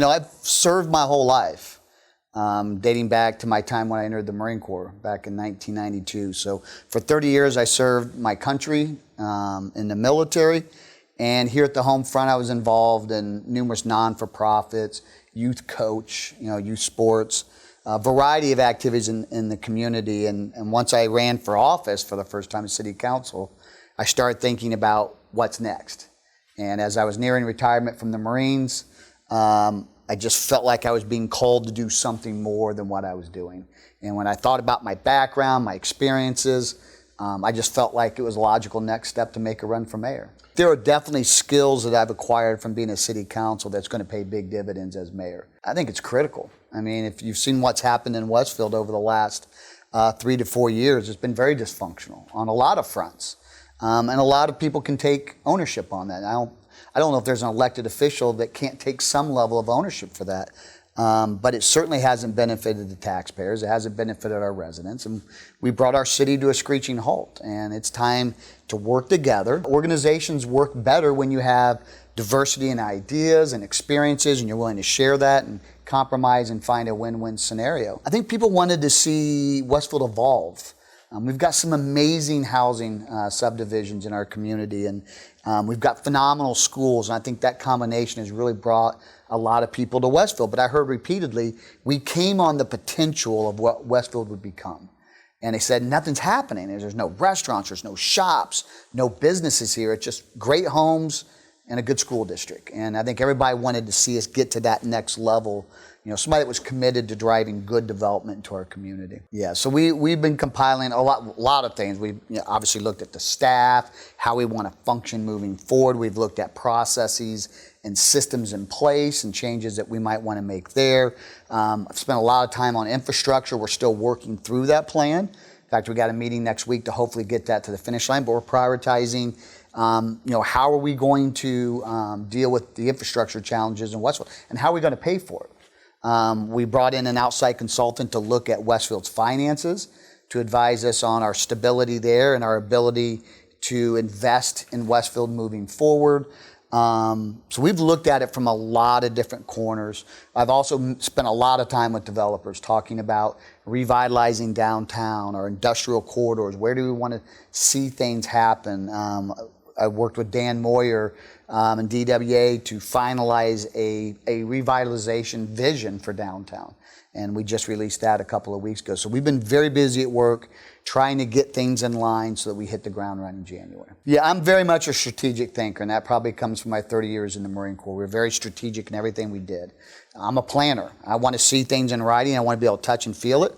I've served my whole life, dating back to my time when I entered the Marine Corps back in 1992. So for 30 years, I served my country in the military. And here at the home front, I was involved in numerous non-for-profits, youth coach, youth sports, a variety of activities in the community. And once I ran for office for the first time as city council, I started thinking about what's next. And as I was nearing retirement from the Marines, I just felt like I was being called to do something more than what I was doing. And when I thought about my background, my experiences, I just felt like it was a logical next step to make a run for mayor. There are definitely skills that I've acquired from being a city council that's going to pay big dividends as mayor. I think it's critical. I mean, if you've seen what's happened in Westfield over the last 3 to 4 years, it's been very dysfunctional on a lot of fronts. And a lot of people can take ownership on that. I don't know if there's an elected official that can't take some level of ownership for that. But it certainly hasn't benefited the taxpayers. It hasn't benefited our residents. And we brought our city to a screeching halt. And it's time to work together. Organizations work better when you have diversity in ideas and experiences, and you're willing to share that and compromise and find a win-win scenario. I think people wanted to see Westfield evolve. We've got some amazing housing subdivisions in our community, and we've got phenomenal schools, and I think that combination has really brought a lot of people to Westfield. But I heard repeatedly, we came on the potential of what Westfield would become. And they said, nothing's happening. There's no restaurants, there's no shops, no businesses here. It's just great homes and a good school district. And I think everybody wanted to see us get to that next level. Somebody that was committed to driving good development into our community. Yeah, so we've been compiling a lot of things. We've obviously looked at the staff, how we want to function moving forward. We've looked at processes and systems in place and changes that we might want to make there. I've spent a lot of time on infrastructure. We're still working through that plan. In fact, we got a meeting next week to hopefully get that to the finish line, but we're prioritizing how are we going to deal with the infrastructure challenges in Westfield, and how are we going to pay for it? We brought in an outside consultant to look at Westfield's finances, to advise us on our stability there and our ability to invest in Westfield moving forward. So we've looked at it from a lot of different corners. I've also spent a lot of time with developers talking about revitalizing downtown, our industrial corridors. Where do we want to see things happen? I worked with Dan Moyer and DWA to finalize a revitalization vision for downtown. And we just released that a couple of weeks ago. So we've been very busy at work trying to get things in line so that we hit the ground running in January. Yeah, I'm very much a strategic thinker, and that probably comes from my 30 years in the Marine Corps. We're very strategic in everything we did. I'm a planner. I want to see things in writing. I want to be able to touch and feel it.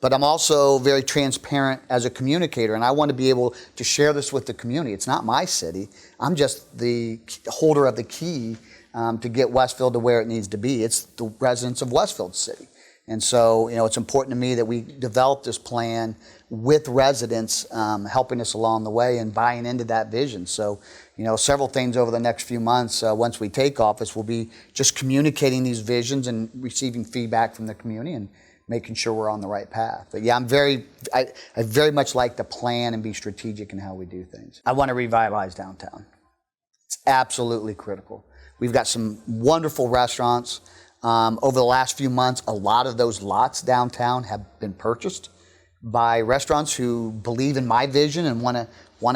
But I'm also very transparent as a communicator, and I want to be able to share this with the community. It's not my city. I'm just the holder of the key to get Westfield to where it needs to be. It's the residents of Westfield City. And so, it's important to me that we develop this plan with residents helping us along the way and buying into that vision. So, several things over the next few months, once we take office, will be just communicating these visions and receiving feedback from the community and making sure we're on the right path. But yeah, I very much like to plan and be strategic in how we do things. I want to revitalize downtown. It's absolutely critical. We've got some wonderful restaurants. Over the last few months, a lot of those lots downtown have been purchased by restaurants who believe in my vision and want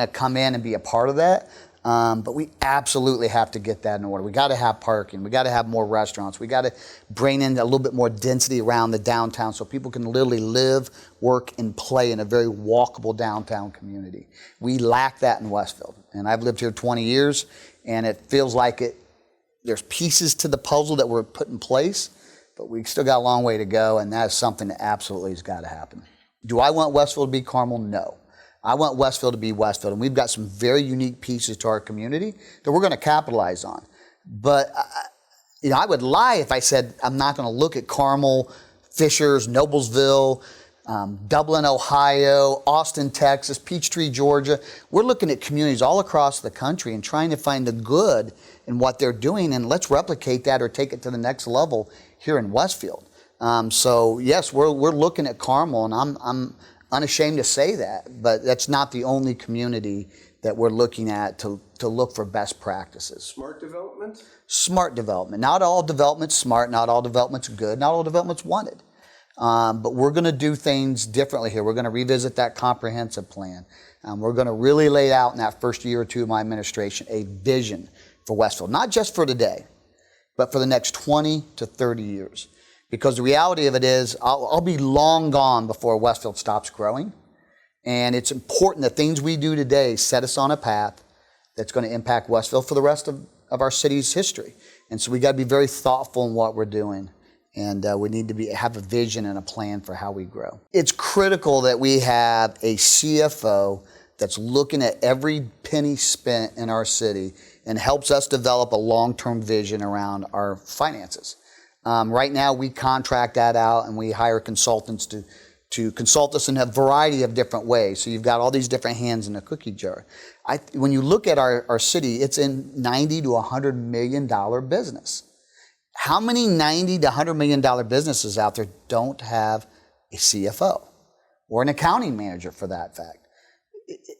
to come in and be a part of that. But we absolutely have to get that in order. We got to have parking. We got to have more restaurants. We got to bring in a little bit more density around the downtown so people can literally live, work, and play in a very walkable downtown community. We lack that in Westfield. And I've lived here 20 years, and it feels like there's pieces to the puzzle that were put in place, but we still got a long way to go, and that is something that absolutely has got to happen. Do I want Westfield to be Carmel? No. I want Westfield to be Westfield, and we've got some very unique pieces to our community that we're going to capitalize on. But I would lie if I said I'm not going to look at Carmel, Fishers, Noblesville, Dublin, Ohio, Austin, Texas, Peachtree, Georgia. We're looking at communities all across the country and trying to find the good in what they're doing, and let's replicate that or take it to the next level here in Westfield. So yes, we're looking at Carmel, and I'm unashamed to say that, but that's not the only community that we're looking at to look for best practices. Smart development? Smart development. Not all development's smart, not all development's good, not all development's wanted. But we're going to do things differently here. We're going to revisit that comprehensive plan. We're going to really lay out in that first year or two of my administration a vision for Westfield, not just for today, but for the next 20 to 30 years. Because the reality of it is I'll be long gone before Westfield stops growing. And it's important that things we do today set us on a path that's going to impact Westfield for the rest of our city's history. And so we got to be very thoughtful in what we're doing. And we need to have a vision and a plan for how we grow. It's critical that we have a CFO that's looking at every penny spent in our city and helps us develop a long-term vision around our finances. Right now, we contract that out and we hire consultants to consult us in a variety of different ways. So you've got all these different hands in a cookie jar. When you look at our city, it's in $90 to $100 million business. How many $90 to $100 million businesses out there don't have a CFO or an accounting manager for that fact?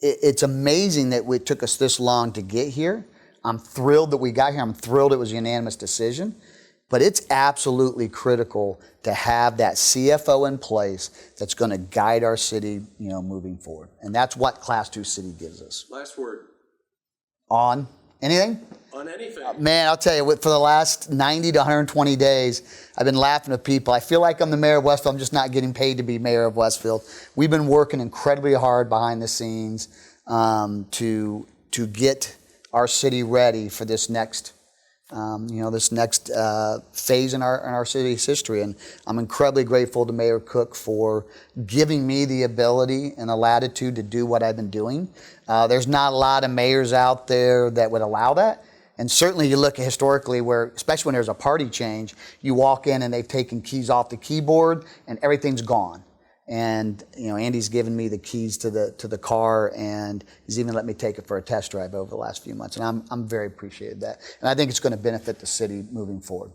It's amazing that it took us this long to get here. I'm thrilled that we got here. I'm thrilled it was a unanimous decision. But it's absolutely critical to have that CFO in place that's going to guide our city, moving forward. And that's what Class 2 City gives us. Last word. On anything? On anything. Man, I'll tell you, for the last 90 to 120 days, I've been laughing at people. I feel like I'm the mayor of Westfield. I'm just not getting paid to be mayor of Westfield. We've been working incredibly hard behind the scenes to get our city ready for this next phase in our city's history. And I'm incredibly grateful to Mayor Cook for giving me the ability and the latitude to do what I've been doing. There's not a lot of mayors out there that would allow that. And certainly you look historically where, especially when there's a party change, you walk in and they've taken keys off the keyboard and everything's gone. And Andy's given me the keys to the car, and he's even let me take it for a test drive over the last few months. And I'm very appreciative of that. And I think it's going to benefit the city moving forward.